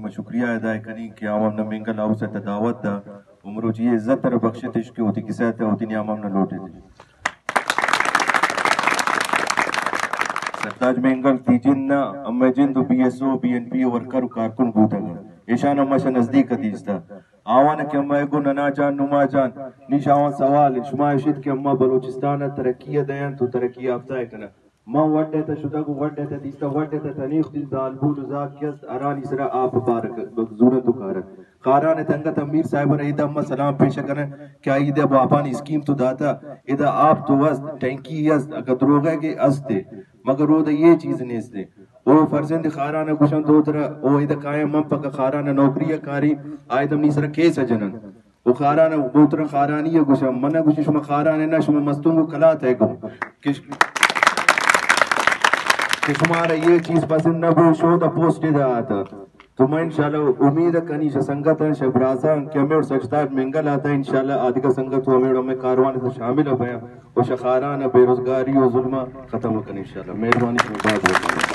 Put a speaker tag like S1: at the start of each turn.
S1: शुमा शुक्रिया अदा करी कि आम हमने मेंगल हाउस से दावत दा उमरो जी इज्जत तर बख्शिश के होती किसे होती नियाम हमने लौटे थे सरताज मेंगल तीजिन ना अम्मे जिंदु बीएसओ बीएनपी वर्कर कारकुन बूतगा ईशान अम्मा से नजदीक हदीस्ता आवान के अम्मा एगो नना जान नुमा जान निशावन सवाल शुमा इशिद के अम्मा बलूचिस्तान तरक्की दयन तो तरक्की याफ्ता है कना मां वड्डे त शुदा को वड्डे त दिस्ता वड्डे त तनीख दिल दालबुल जाकियस अरान इसरा आप बारक बगजूरत उकार खारान तंगत अमीर साहब रहीदा अम्मा सलाम पेश करन क्या ईद बापान स्कीम तो दाता इदा आप तो वस टैंकी यस अगर द्रोगे के अस्ते मगर वो ये चीज नेस्ते ओ फर्जंद खारान गुशन दो तरह ओ इदा कायम मम पक खारान नौकरी कारी आयदम निसरा केस जनन वो खारान बोतर खारानी गुशम मन गुशम खारान ना शुम मस्तुंग कला थे गो कि तुम्हारा ये चीज पसंद न हो शो द पोस्ट आता तो मैं इंशाल्लाह उम्मीद कनी संगत शबराजा के हमें और सजदार मेंगल आता है इंशाल्लाह आदि का संगत हमें कारवान से शामिल हो गया और शखारान बेरोजगारी और जुल्म खत्म हो इंशाल्लाह मेहरबानी।